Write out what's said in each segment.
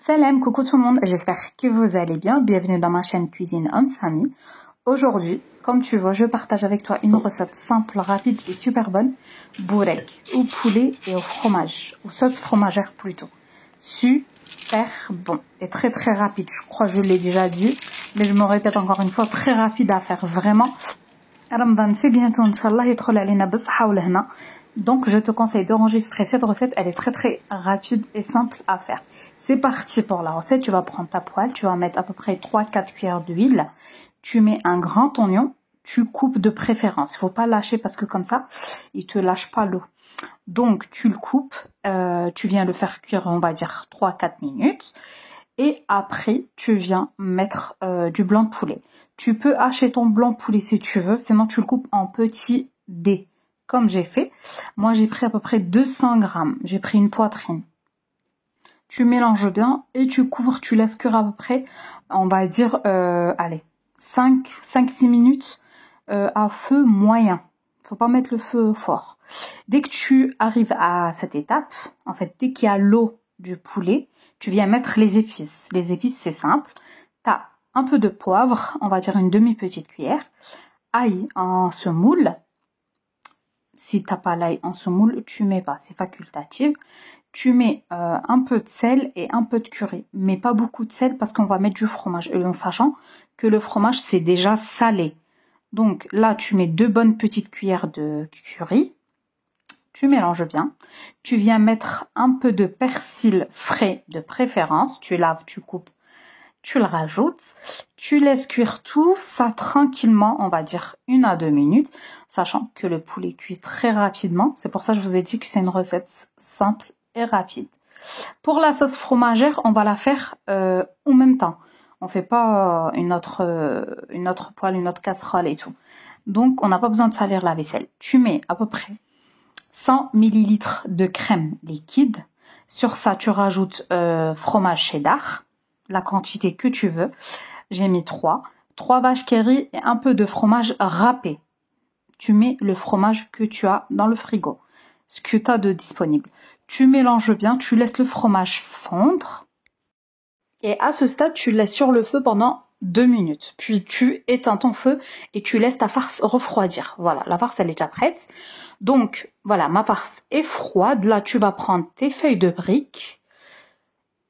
Salam, coucou tout le monde, j'espère que vous allez bien. Bienvenue dans ma chaîne Cuisine Homme Samy. Aujourd'hui, comme tu vois, je partage avec toi une recette simple, rapide et super bonne. Bourek au poulet et au fromage, ou sauce fromagère plutôt. Super bon et très rapide. Je crois que je l'ai déjà dit, mais je me répète encore une fois, très rapide à faire, vraiment. Ramadan c'est bientôt, Inch'Allah, يدخل علينا بالصحة والهنا. Donc je te conseille d'enregistrer cette recette, elle est très rapide et simple à faire. C'est parti pour la recette. Tu vas prendre ta poêle, tu vas mettre à peu près 3-4 cuillères d'huile. Tu mets un grand oignon, tu coupes de préférence. Il ne faut pas lâcher parce que comme ça, il ne te lâche pas l'eau. Donc tu le coupes, tu viens le faire cuire, on va dire 3-4 minutes. Et après, tu viens mettre du blanc de poulet. Tu peux hacher ton blanc de poulet si tu veux, sinon tu le coupes en petits dés, comme j'ai fait. Moi, j'ai pris à peu près 200 grammes. J'ai pris une poitrine. Tu mélanges bien et tu couvres, tu laisses cuire à peu près, on va dire, allez, 5-6 minutes à feu moyen. Faut pas mettre le feu fort. Dès que tu arrives à cette étape, en fait, dès qu'il y a l'eau du poulet, tu viens mettre les épices. Les épices, c'est simple. Tu as un peu de poivre, on va dire une demi-petite cuillère. Ail en semoule. Si tu n'as pas l'ail en semoule, tu mets pas, c'est facultatif. Tu mets un peu de sel et un peu de curry, mais pas beaucoup de sel parce qu'on va mettre du fromage, en sachant que le fromage c'est déjà salé. Donc là, tu mets 2 bonnes petites cuillères de curry, tu mélanges bien. Tu viens mettre un peu de persil frais de préférence, tu laves, tu coupes, tu le rajoutes. Tu laisses cuire tout ça tranquillement, on va dire 1 à 2 minutes, sachant que le poulet cuit très rapidement. C'est pour ça que je vous ai dit que c'est une recette simple et rapide. Pour la sauce fromagère, on va la faire en même temps. On fait pas une autre poêle, une autre casserole et tout. Donc, on n'a pas besoin de salir la vaisselle. Tu mets à peu près 100 ml de crème liquide. Sur ça, tu rajoutes fromage cheddar, la quantité que tu veux. J'ai mis 3 vaches qui rient et un peu de fromage râpé. Tu mets le fromage que tu as dans le frigo, ce que tu as de disponible. Tu mélanges bien, tu laisses le fromage fondre. Et à ce stade, tu le laisses sur le feu pendant 2 minutes. Puis tu éteins ton feu et tu laisses ta farce refroidir. Voilà, la farce elle est déjà prête. Donc voilà, ma farce est froide. Là, tu vas prendre tes feuilles de briques.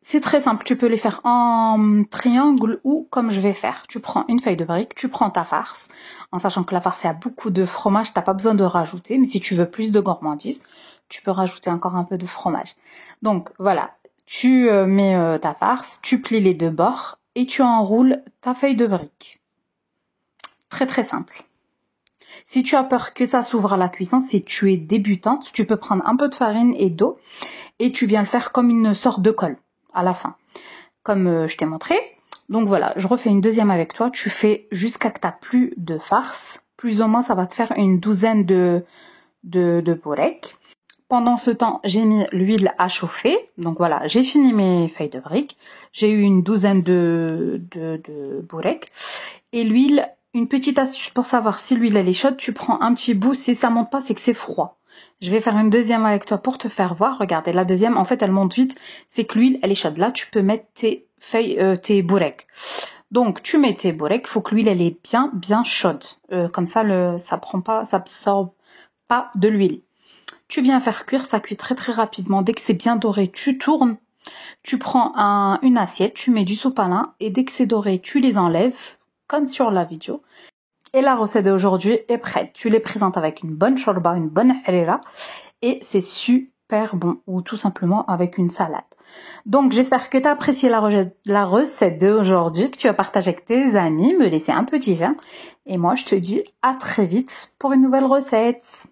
C'est très simple, tu peux les faire en triangle ou comme je vais faire. Tu prends une feuille de brique, tu prends ta farce, en sachant que la farce a beaucoup de fromage, t'as pas besoin de rajouter, mais si tu veux plus de gourmandise, tu peux rajouter encore un peu de fromage. Donc voilà, tu mets ta farce, tu plies les 2 bords et tu enroules ta feuille de brique. Très simple. Si tu as peur que ça s'ouvre à la cuisson, si tu es débutante, tu peux prendre un peu de farine et d'eau et tu viens le faire comme une sorte de colle à la fin, comme je t'ai montré. Donc voilà, je refais une deuxième avec toi. Tu fais jusqu'à que tu n'as plus de farce. Plus ou moins, ça va te faire une douzaine de bourek. Pendant ce temps, j'ai mis l'huile à chauffer. Donc voilà, j'ai fini mes feuilles de briques. J'ai eu une douzaine de bourek. Et l'huile, une petite astuce pour savoir si l'huile elle est chaude, tu prends un petit bout. Si ça monte pas, c'est que c'est froid. Je vais faire une deuxième avec toi pour te faire voir. Regardez, la deuxième, en fait, elle monte vite. C'est que l'huile, elle est chaude. Là, tu peux mettre tes feuilles, tes boureks. Donc, tu mets tes boureks. Il faut que l'huile, elle est bien chaude. Comme ça, ça absorbe pas de l'huile. Tu viens faire cuire, ça cuit très rapidement. Dès que c'est bien doré, tu tournes. Tu prends une assiette, tu mets du sopalin et dès que c'est doré, tu les enlèves, comme sur la vidéo. Et la recette d'aujourd'hui est prête. Tu les présentes avec une bonne shorba, une bonne harira et c'est super bon, ou tout simplement avec une salade. Donc j'espère que tu as apprécié la recette d'aujourd'hui, que tu as partagé avec tes amis, me laisser un petit j'aime. Et moi je te dis à très vite pour une nouvelle recette.